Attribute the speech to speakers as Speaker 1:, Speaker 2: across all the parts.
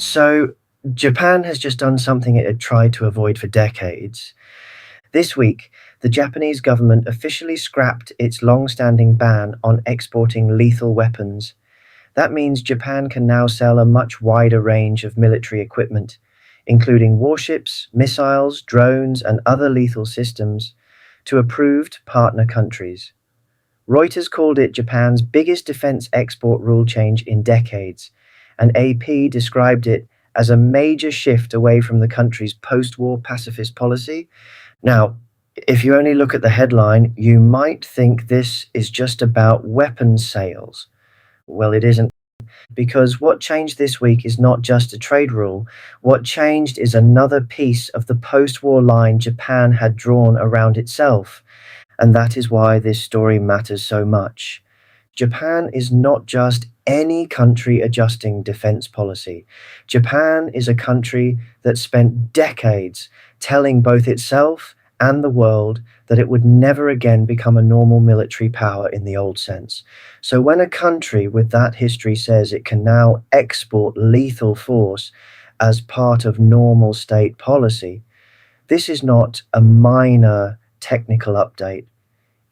Speaker 1: So, Japan has just done something it had tried to avoid for decades. This week, the Japanese government officially scrapped its long standing ban on exporting lethal weapons. That means Japan can now sell a much wider range of military equipment, including warships, missiles, drones, and other lethal systems, to approved partner countries. Reuters called it Japan's biggest defense export rule change in decades, and AP described it as a major shift away from the country's post war pacifist policy. Now, if you only look at the headline, you might think this is just about weapons sales. Well, it isn't, because what changed this week is not just a trade rule. What changed is another piece of the post war line Japan had drawn around itself. And that is why this story matters so much. Japan is not just any country adjusting defense policy. Japan is a country that spent decades telling both itself and the world that it would never again become a normal military power in the old sense. So when a country with that history says it can now export lethal force as part of normal state policy, this is not a minor technical update.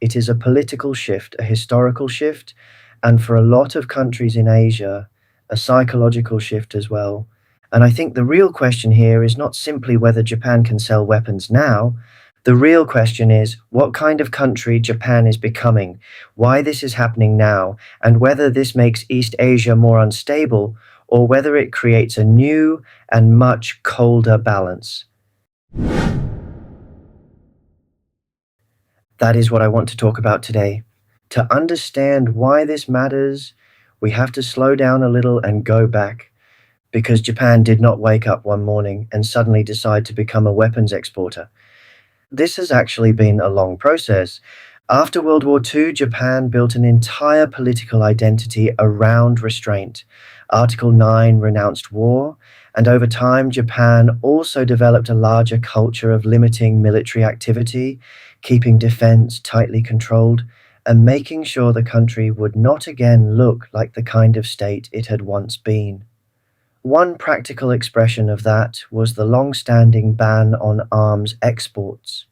Speaker 1: It is a political shift, a historical shift, and for a lot of countries in Asia, a psychological shift as well. And I think the real question here is not simply whether Japan can sell weapons now. The real question is what kind of country Japan is becoming, why this is happening now, and whether this makes East Asia more unstable or whether it creates a new and much colder balance. That is what I want to talk about today. To understand why this matters, we have to slow down a little and go back, because Japan did not wake up one morning and suddenly decide to become a weapons exporter. This has actually been a long process. After World War II, Japan built an entire political identity around restraint. Article 9 renounced war, and over time, Japan also developed a larger culture of limiting military activity, keeping defense tightly controlled, and making sure the country would not again look like the kind of state it had once been. One practical expression of that was the long-standing ban on arms exports.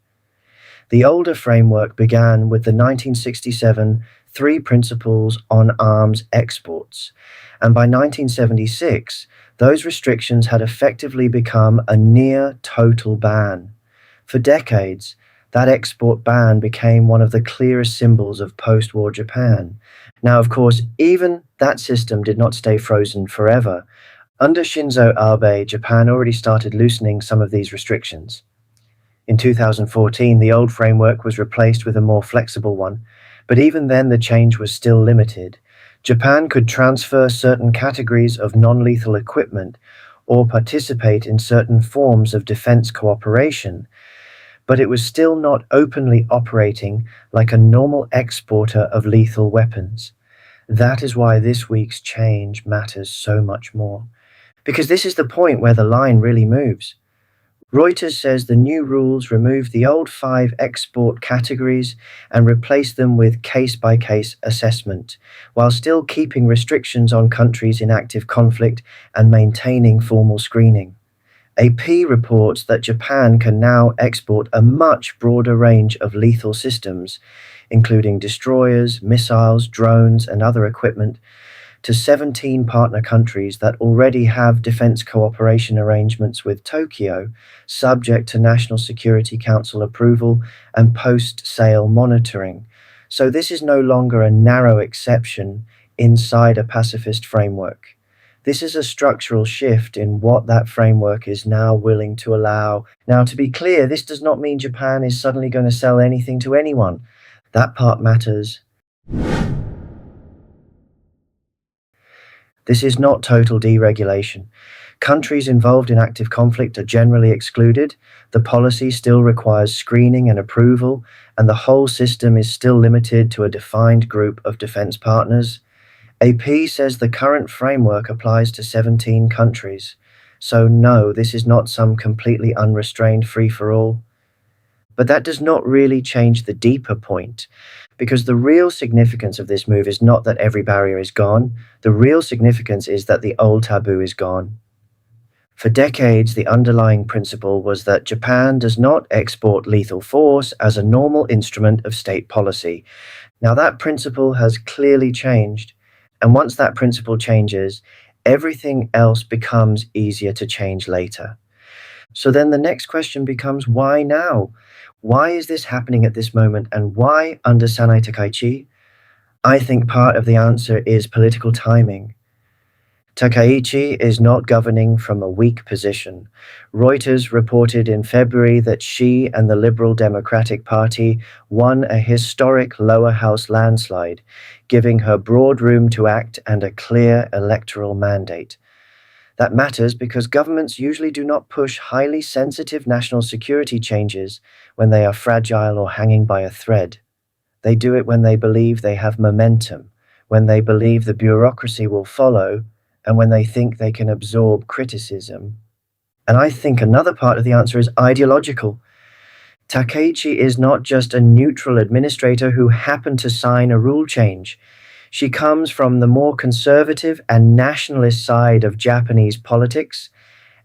Speaker 1: The older framework began with the 1967 Three Principles on Arms Exports, and by 1976, those restrictions had effectively become a near total ban. For decades, that export ban became one of the clearest symbols of post-war Japan. Now, of course, even that system did not stay frozen forever. Under Shinzo Abe, Japan already started loosening some of these restrictions. In 2014, the old framework was replaced with a more flexible one, but even then the change was still limited. Japan could transfer certain categories of non-lethal equipment or participate in certain forms of defense cooperation, but it was still not openly operating like a normal exporter of lethal weapons. That is why this week's change matters so much more, because this is the point where the line really moves. Reuters says the new rules remove the old 5 export categories and replace them with case-by-case assessment, while still keeping restrictions on countries in active conflict and maintaining formal screening. AP reports that Japan can now export a much broader range of lethal systems, including destroyers, missiles, drones, and other equipment, to 17 partner countries that already have defense cooperation arrangements with Tokyo, subject to National Security Council approval and post-sale monitoring. So this is no longer a narrow exception inside a pacifist framework. This is a structural shift in what that framework is now willing to allow. Now, to be clear, this does not mean Japan is suddenly going to sell anything to anyone. That part matters. This is not total deregulation. Countries involved in active conflict are generally excluded, the policy still requires screening and approval, and the whole system is still limited to a defined group of defense partners. AP says the current framework applies to 17 countries. So no, this is not some completely unrestrained free-for-all. But that does not really change the deeper point, because the real significance of this move is not that every barrier is gone. The real significance is that the old taboo is gone. For decades, the underlying principle was that Japan does not export lethal force as a normal instrument of state policy. Now, that principle has clearly changed. And once that principle changes, everything else becomes easier to change later. So then the next question becomes why now? Why is this happening at this moment? And why under Sanae Takaichi? I think part of the answer is political timing. Takaichi is not governing from a weak position. Reuters reported in February that she and the Liberal Democratic Party won a historic lower house landslide, giving her broad room to act and a clear electoral mandate. That matters because governments usually do not push highly sensitive national security changes when they are fragile or hanging by a thread. They do it when they believe they have momentum, when they believe the bureaucracy will follow, and when they think they can absorb criticism. And I think another part of the answer is ideological. Takaichi is not just a neutral administrator who happened to sign a rule change. She comes from the more conservative and nationalist side of Japanese politics,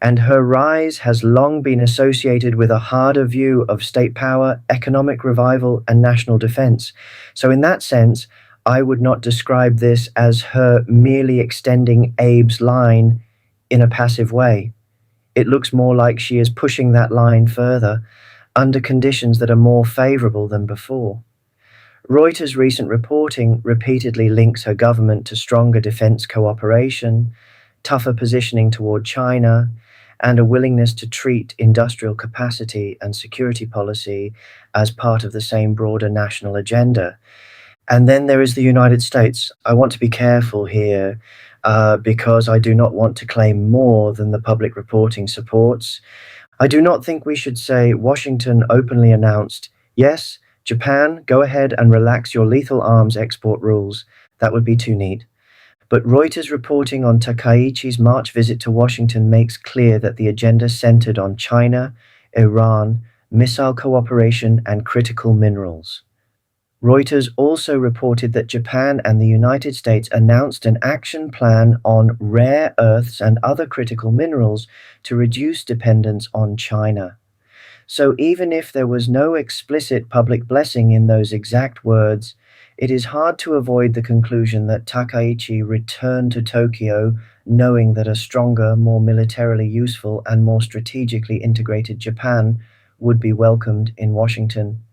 Speaker 1: and her rise has long been associated with a harder view of state power, economic revival, and national defense. So, in that sense, I would not describe this as her merely extending Abe's line in a passive way. It looks more like she is pushing that line further under conditions that are more favorable than before. Reuters' recent reporting repeatedly links her government to stronger defense cooperation, tougher positioning toward China, and a willingness to treat industrial capacity and security policy as part of the same broader national agenda. And then there is the United States. I want to be careful here because I do not want to claim more than the public reporting supports. I do not think we should say Washington openly announced, yes, Japan, go ahead and relax your lethal arms export rules. That would be too neat. But Reuters reporting on Takaichi's March visit to Washington makes clear that the agenda centered on China, Iran, missile cooperation, and critical minerals. Reuters also reported that Japan and the United States announced an action plan on rare earths and other critical minerals to reduce dependence on China. So even if there was no explicit public blessing in those exact words, it is hard to avoid the conclusion that Takaichi returned to Tokyo knowing that a stronger, more militarily useful, and more strategically integrated Japan would be welcomed in Washington.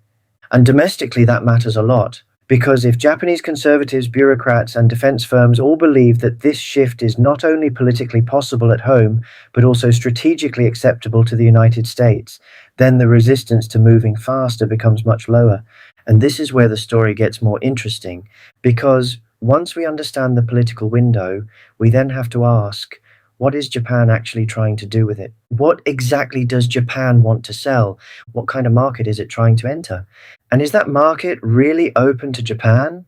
Speaker 1: And domestically, that matters a lot, because if Japanese conservatives, bureaucrats, and defense firms all believe that this shift is not only politically possible at home, but also strategically acceptable to the United States, then the resistance to moving faster becomes much lower. And this is where the story gets more interesting, because once we understand the political window, we then have to ask, what is Japan actually trying to do with it? What exactly does Japan want to sell? What kind of market is it trying to enter? And is that market really open to Japan?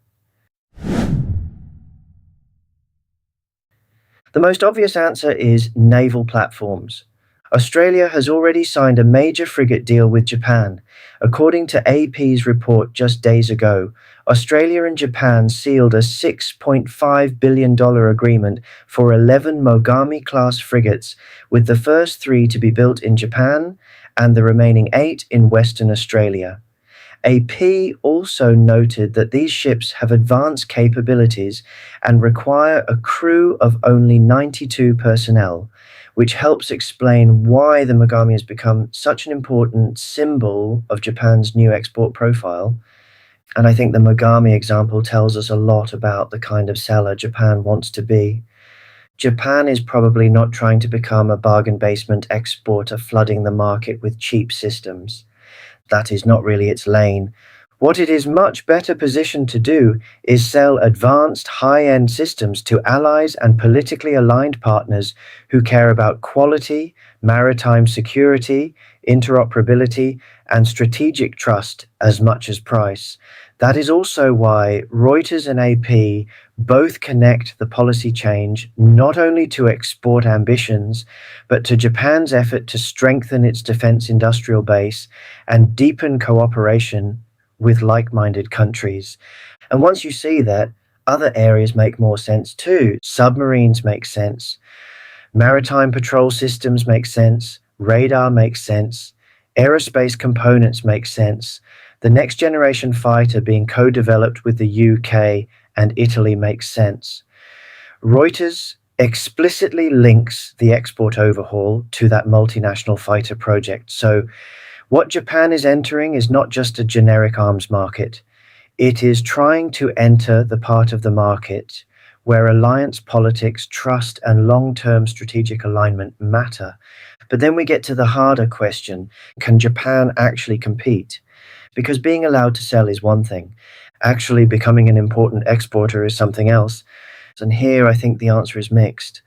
Speaker 1: The most obvious answer is naval platforms. Australia has already signed a major frigate deal with Japan. According to AP's report just days ago, Australia and Japan sealed a $6.5 billion agreement for 11 Mogami-class frigates, with the first 3 to be built in Japan and the remaining 8 in Western Australia. AP also noted that these ships have advanced capabilities and require a crew of only 92 personnel, which helps explain why the Mogami has become such an important symbol of Japan's new export profile. And I think the Mogami example tells us a lot about the kind of seller Japan wants to be. Japan is probably not trying to become a bargain basement exporter flooding the market with cheap systems. That is not really its lane. What it is much better positioned to do is sell advanced high-end systems to allies and politically aligned partners who care about quality, maritime security, interoperability, and strategic trust as much as price. That is also why Reuters and AP both connect the policy change not only to export ambitions, but to Japan's effort to strengthen its defense industrial base and deepen cooperation with like-minded countries. And once you see that, other areas make more sense too. Submarines make sense. Maritime patrol systems make sense, radar makes sense, aerospace components make sense. The next generation fighter being co developed with the UK and Italy makes sense. Reuters explicitly links the export overhaul to that multinational fighter project. So, what Japan is entering is not just a generic arms market, it is trying to enter the part of the market where alliance politics, trust, and long term strategic alignment matter. But then we get to the harder question: can Japan actually compete? Because being allowed to sell is one thing, actually becoming an important exporter is something else. And here I think the answer is mixed.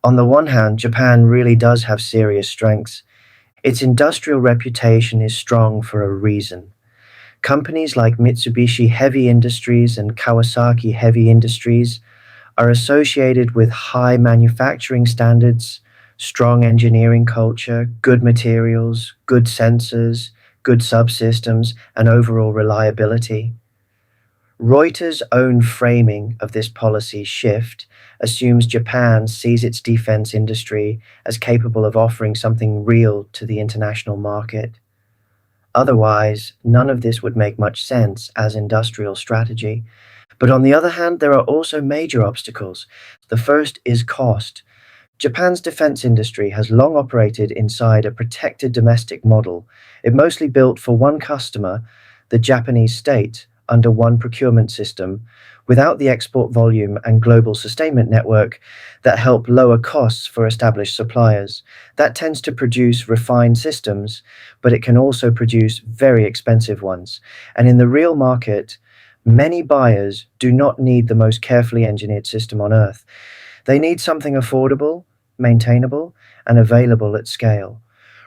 Speaker 1: On the one hand, Japan really does have serious strengths. Its industrial reputation is strong for a reason. Companies like Mitsubishi Heavy Industries and Kawasaki Heavy Industries are associated with high manufacturing standards, strong engineering culture, good materials, good sensors, good subsystems, and overall reliability. Reuters' own framing of this policy shift assumes Japan sees its defense industry as capable of offering something real to the international market. Otherwise, none of this would make much sense as industrial strategy. But on the other hand, there are also major obstacles. The first is cost. Japan's defense industry has long operated inside a protected domestic model. It mostly built for one customer, the Japanese state, under one procurement system, without the export volume and global sustainment network that help lower costs for established suppliers. That tends to produce refined systems, but it can also produce very expensive ones. And in the real market, many buyers do not need the most carefully engineered system on earth. They need something affordable, maintainable, and available at scale.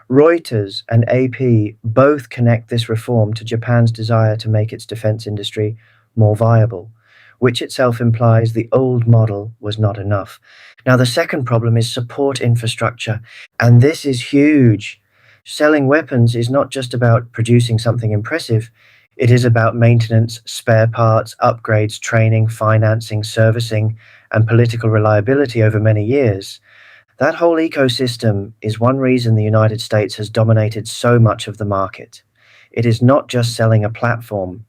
Speaker 1: Reuters and AP both connect this reform to Japan's desire to make its defense industry more viable, which itself implies the old model was not enough. Now, the second problem is support infrastructure, and this is huge. Selling weapons is not just about producing something impressive, it is about maintenance, spare parts, upgrades, training, financing, servicing, and political reliability over many years. That whole ecosystem is one reason the United States has dominated so much of the market. It is not just selling a platform,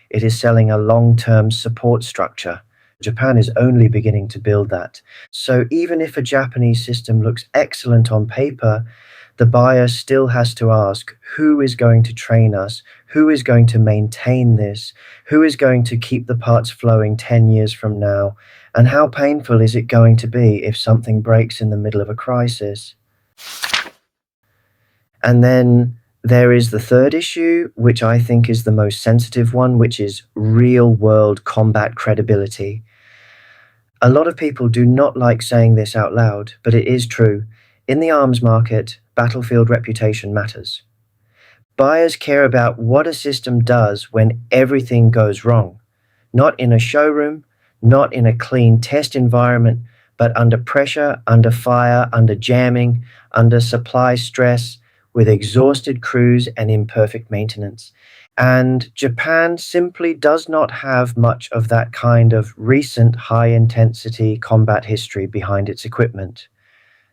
Speaker 1: it is selling a long term support structure. Japan is only beginning to build that. So even if a Japanese system looks excellent on paper, the buyer still has to ask who is going to train us, who is going to maintain this, who is going to keep the parts flowing 10 years from now, and how painful is it going to be if something breaks in the middle of a crisis? And then there is the third issue, which I think is the most sensitive one, which is real world combat credibility. A lot of people do not like saying this out loud, but it is true. In the arms market, battlefield reputation matters. Buyers care about what a system does when everything goes wrong, not in a showroom, not in a clean test environment, but under pressure, under fire, under jamming, under supply stress, with exhausted crews and imperfect maintenance. And Japan simply does not have much of that kind of recent high intensity combat history behind its equipment.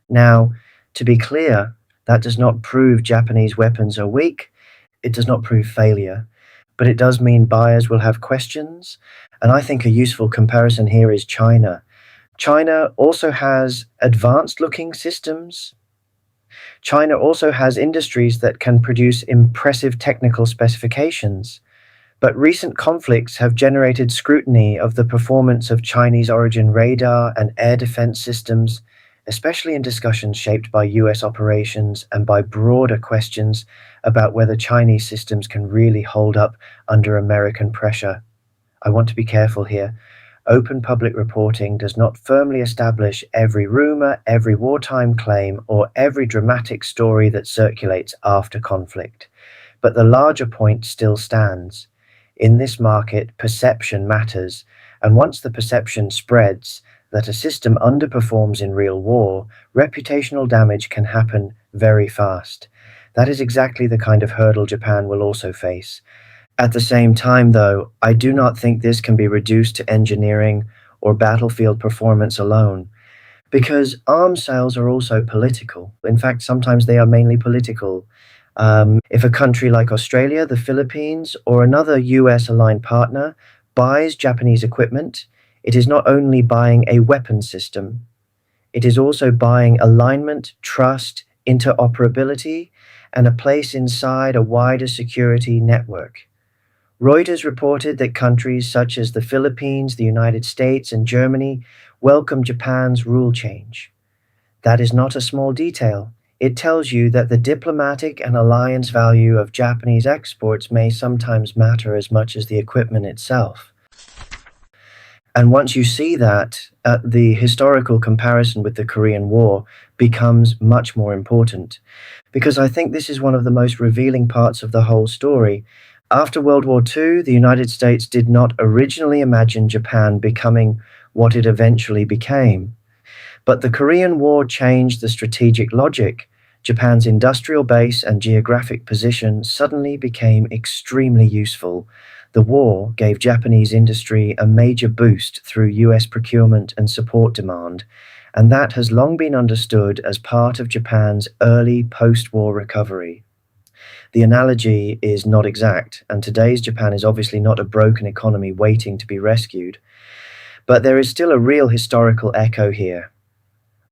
Speaker 1: Now, to be clear, that does not prove Japanese weapons are weak, it does not prove failure, but it does mean buyers will have questions. And I think a useful comparison here is China. China also has advanced looking systems. China also has industries that can produce impressive technical specifications. But recent conflicts have generated scrutiny of the performance of Chinese origin radar and air defense systems, especially in discussions shaped by US operations and by broader questions about whether Chinese systems can really hold up under American pressure. I want to be careful here. Open public reporting does not firmly establish every rumor, every wartime claim, or every dramatic story that circulates after conflict. But the larger point still stands. In this market, perception matters, and once the perception spreads that a system underperforms in real war, reputational damage can happen very fast. That is exactly the kind of hurdle Japan will also face. At the same time, though, I do not think this can be reduced to engineering or battlefield performance alone. Because arms sales are also political. In fact, sometimes they are mainly political. If a country like Australia, the Philippines, or another US aligned partner buys Japanese equipment, it is not only buying a weapon system, it is also buying alignment, trust, interoperability, and a place inside a wider security network. Reuters reported that countries such as the Philippines, the United States, and Germany welcome Japan's rule change. That is not a small detail. It tells you that the diplomatic and alliance value of Japanese exports may sometimes matter as much as the equipment itself. And once you see that, the historical comparison with the Korean War becomes much more important. Because I think this is one of the most revealing parts of the whole story. After World War II, the United States did not originally imagine Japan becoming what it eventually became. But the Korean War changed the strategic logic. Japan's industrial base and geographic position suddenly became extremely useful. The war gave Japanese industry a major boost through US procurement and support demand, and that has long been understood as part of Japan's early post war recovery. The analogy is not exact, and today's Japan is obviously not a broken economy waiting to be rescued. But there is still a real historical echo here.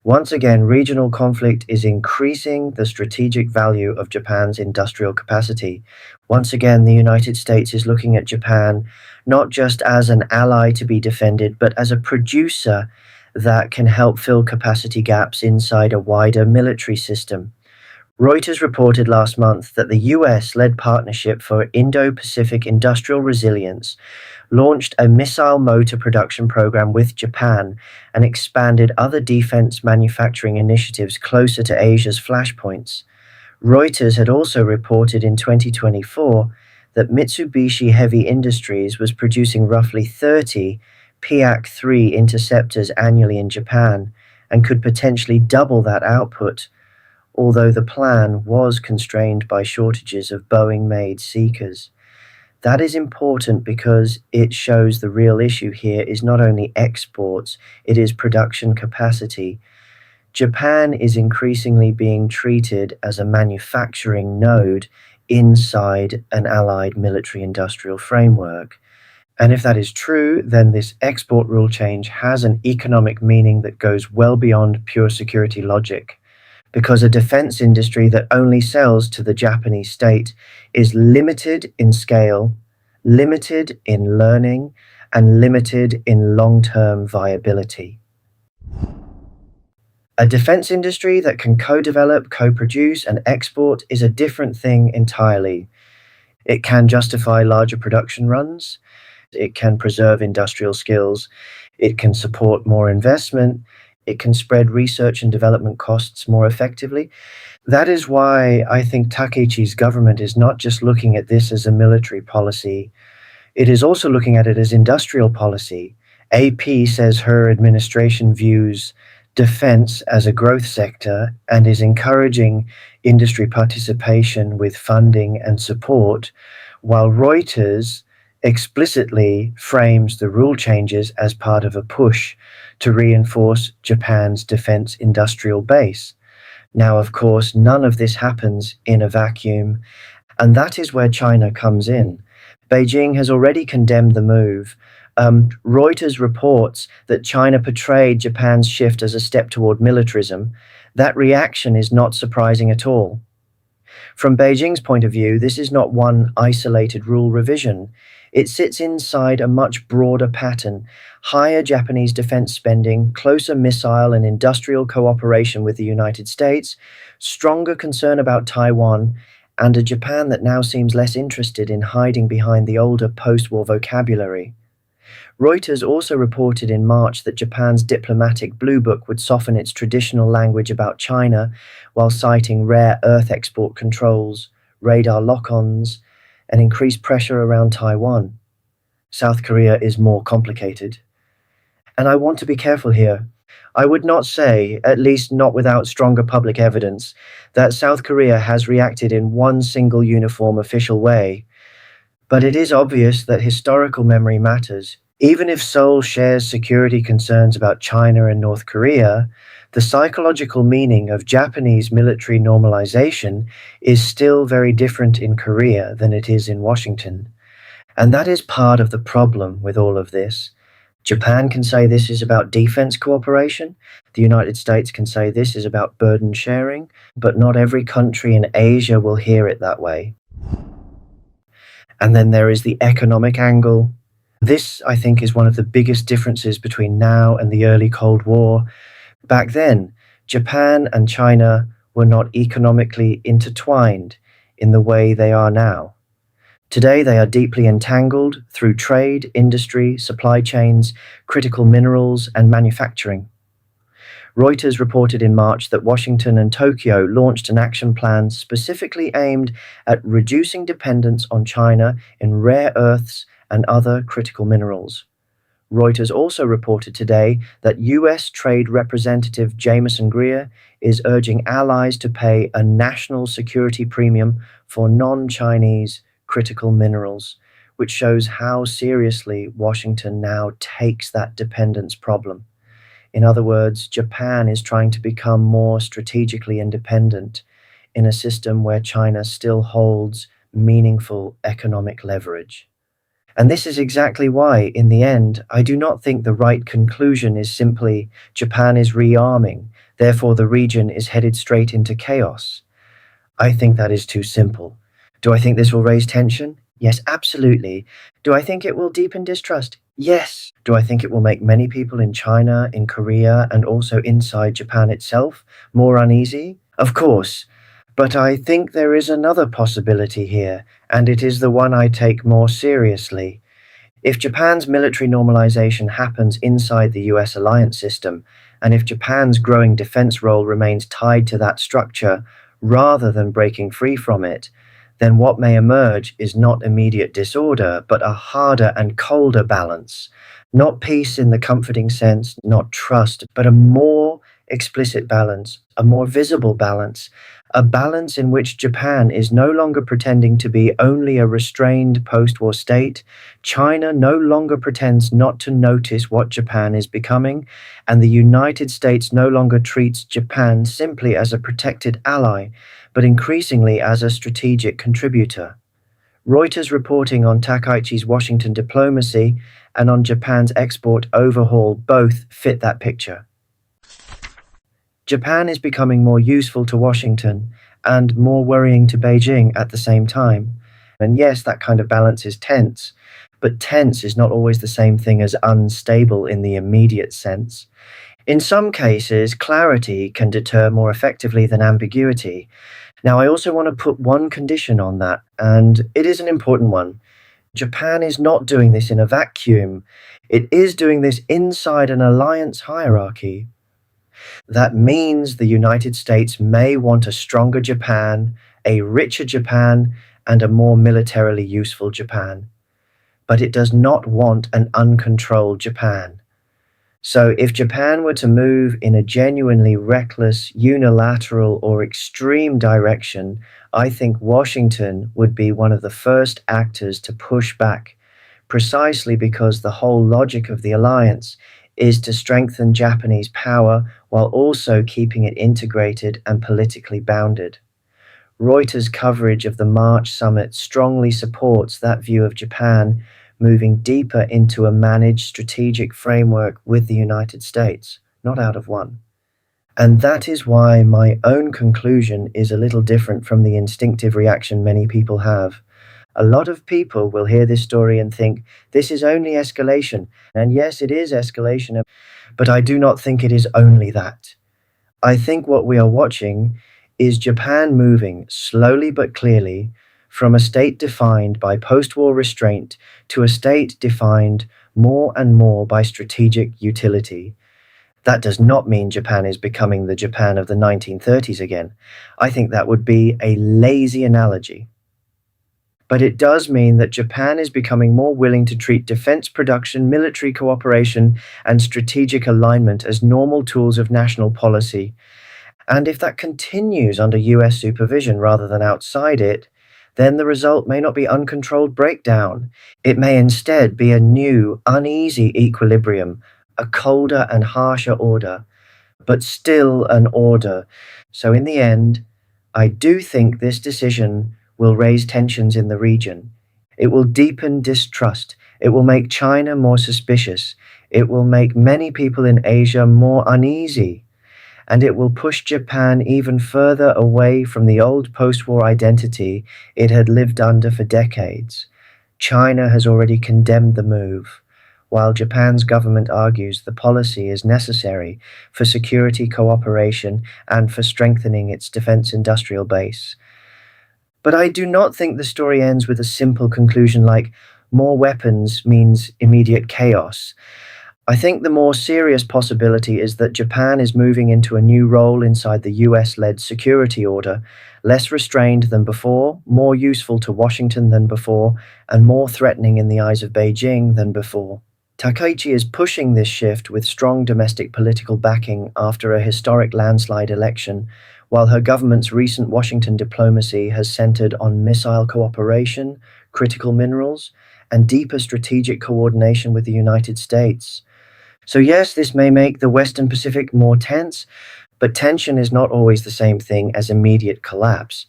Speaker 1: Once again, regional conflict is increasing the strategic value of Japan's industrial capacity. Once again, the United States is looking at Japan not just as an ally to be defended, but as a producer that can help fill capacity gaps inside a wider military system. Reuters reported last month that the US-led Partnership for Indo-Pacific Industrial Resilience launched a missile motor production program with Japan and expanded other defense manufacturing initiatives closer to Asia's flashpoints. Reuters had also reported in 2024 that Mitsubishi Heavy Industries was producing roughly 30 PAC-3 interceptors annually in Japan and could potentially double that output, although the plan was constrained by shortages of Boeing-made Seekers. That is important because it shows the real issue here is not only exports, it is production capacity. Japan is increasingly being treated as a manufacturing node inside an allied military-industrial framework. And if that is true, then this export rule change has an economic meaning that goes well beyond pure security logic. Because a defense industry that only sells to the Japanese state is limited in scale, limited in learning, and limited in long-term viability. A defense industry that can co-develop, co-produce, and export is a different thing entirely. It can justify larger production runs, it can preserve industrial skills, it can support more investment, it can spread research and development costs more effectively. That is why I think Takaichi's government is not just looking at this as a military policy, it is also looking at it as industrial policy. AP says her administration views defense as a growth sector and is encouraging industry participation with funding and support, while Reuters explicitly frames the rule changes as part of a push to reinforce Japan's defense industrial base. Now, of course, none of this happens in a vacuum, and that is where China comes in. Beijing has already condemned the move. Reuters reports that China portrayed Japan's shift as a step toward militarism. That reaction is not surprising at all. From Beijing's point of view, this is not one isolated rule revision. It sits inside a much broader pattern: higher Japanese defense spending, closer missile and industrial cooperation with the United States, stronger concern about Taiwan, and a Japan that now seems less interested in hiding behind the older post-war vocabulary. Reuters also reported in March that Japan's diplomatic blue book would soften its traditional language about China while citing rare earth export controls, radar lock-ons, and increased pressure around Taiwan. South Korea is more complicated. And I want to be careful here. I would not say, at least not without stronger public evidence, that South Korea has reacted in one single uniform official way. But it is obvious that historical memory matters. Even if Seoul shares security concerns about China and North Korea, the psychological meaning of Japanese military normalization is still very different in Korea than it is in Washington. And that is part of the problem with all of this. Japan can say this is about defense cooperation. The United States can say this is about burden sharing, but not every country in Asia will hear it that way. And then there is the economic angle. This, I think, is one of the biggest differences between now and the early Cold War. Back then, Japan and China were not economically intertwined in the way they are now. Today, they are deeply entangled through trade, industry, supply chains, critical minerals, and manufacturing. Reuters reported in March that Washington and Tokyo launched an action plan specifically aimed at reducing dependence on China in rare earths and other critical minerals. Reuters also reported today that US Trade Representative Jameson Greer is urging allies to pay a national security premium for non-Chinese critical minerals, which shows how seriously Washington now takes that dependence problem. In other words, Japan is trying to become more strategically independent in a system where China still holds meaningful economic leverage. And this is exactly why, in the end, I do not think the right conclusion is simply Japan is rearming, therefore the region is headed straight into chaos. I think that is too simple. Do I think this will raise tension? Yes, absolutely. Do I think it will deepen distrust? Yes. Do I think it will make many people in China, in Korea, and also inside Japan itself more uneasy? Of course. But I think there is another possibility here, and it is the one I take more seriously. If Japan's military normalization happens inside the US alliance system, and if Japan's growing defense role remains tied to that structure rather than breaking free from it, then what may emerge is not immediate disorder, but a harder and colder balance. Not peace in the comforting sense, not trust, but a more explicit balance, a more visible balance, a balance in which Japan is no longer pretending to be only a restrained post-war state, China no longer pretends not to notice what Japan is becoming, and the United States no longer treats Japan simply as a protected ally, but increasingly as a strategic contributor. Reuters reporting on Takaichi's Washington diplomacy and on Japan's export overhaul both fit that picture. Japan is becoming more useful to Washington and more worrying to Beijing at the same time. And yes, that kind of balance is tense, but tense is not always the same thing as unstable in the immediate sense. In some cases, clarity can deter more effectively than ambiguity. Now, I also want to put one condition on that, and it is an important one. Japan is not doing this in a vacuum. It is doing this inside an alliance hierarchy. That means the United States may want a stronger Japan, a richer Japan, and a more militarily useful Japan. But it does not want an uncontrolled Japan. So if Japan were to move in a genuinely reckless, unilateral, or extreme direction, I think Washington would be one of the first actors to push back, precisely because the whole logic of the alliance is to strengthen Japanese power while also keeping it integrated and politically bounded. Reuters' coverage of the March summit strongly supports that view of Japan moving deeper into a managed strategic framework with the United States, not out of one. And that is why my own conclusion is a little different from the instinctive reaction many people have. A lot of people will hear this story and think this is only escalation. And yes, it is escalation, but I do not think it is only that. I think what we are watching is Japan moving slowly but clearly from a state defined by post-war restraint to a state defined more and more by strategic utility. That does not mean Japan is becoming the Japan of the 1930s again. I think that would be a lazy analogy. But it does mean that Japan is becoming more willing to treat defense production, military cooperation, and strategic alignment as normal tools of national policy. And if that continues under US supervision rather than outside it, then the result may not be uncontrolled breakdown. It may instead be a new, uneasy equilibrium, a colder and harsher order, but still an order. So, in the end, I do think this decision will raise tensions in the region. It will deepen distrust. It will make China more suspicious. It will make many people in Asia more uneasy. And it will push Japan even further away from the old post war identity it had lived under for decades. China has already condemned the move, while Japan's government argues the policy is necessary for security cooperation and for strengthening its defense industrial base. But I do not think the story ends with a simple conclusion like more weapons means immediate chaos. I think the more serious possibility is that Japan is moving into a new role inside the US led security order, less restrained than before, more useful to Washington than before, and more threatening in the eyes of Beijing than before. Takaichi is pushing this shift with strong domestic political backing after a historic landslide election, while her government's recent Washington diplomacy has centered on missile cooperation, critical minerals, and deeper strategic coordination with the United States. So, yes, this may make the Western Pacific more tense, but tension is not always the same thing as immediate collapse.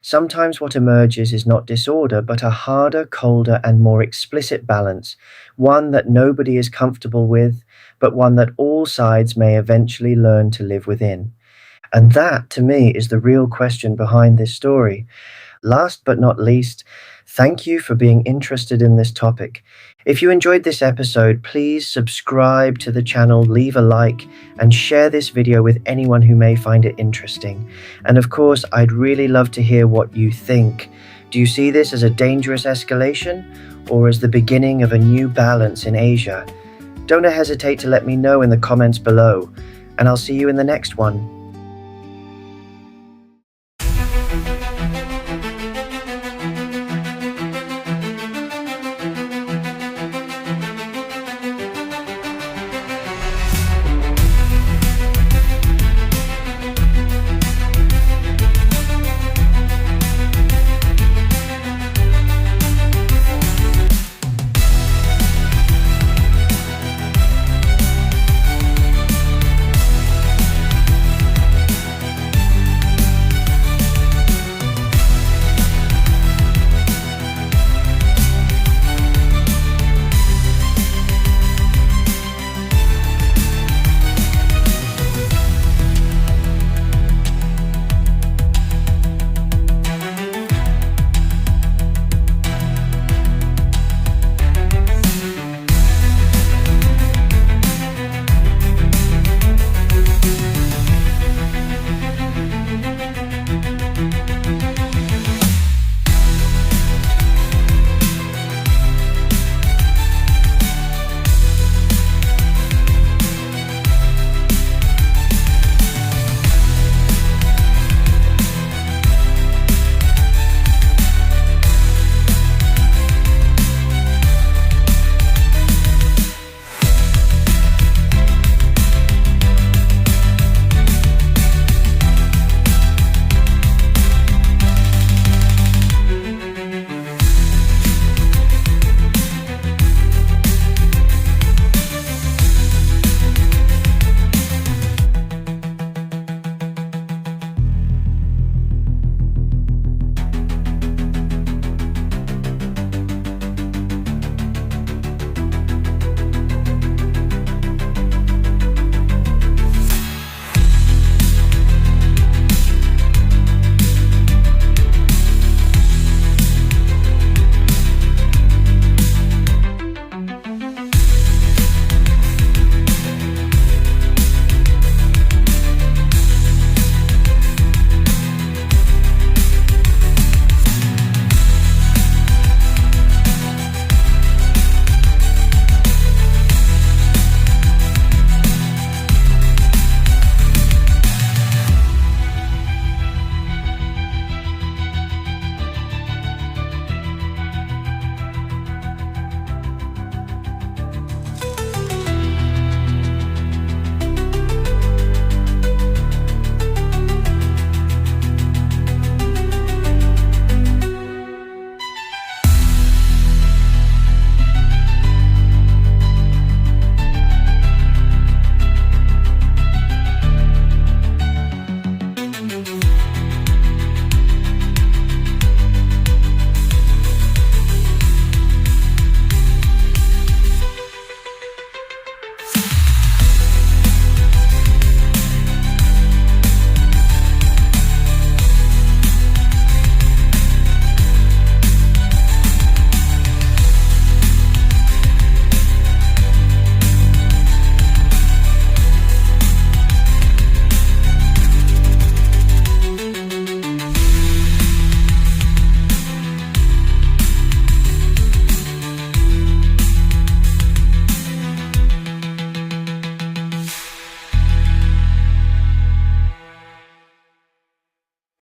Speaker 1: Sometimes what emerges is not disorder, but a harder, colder, and more explicit balance, one that nobody is comfortable with, but one that all sides may eventually learn to live within. And that, to me, is the real question behind this story. Last but not least, thank you for being interested in this topic. If you enjoyed this episode, please subscribe to the channel, leave a like, and share this video with anyone who may find it interesting. And of course, I'd really love to hear what you think. Do you see this as a dangerous escalation, or as the beginning of a new balance in Asia? Don't hesitate to let me know in the comments below, and I'll see you in the next one.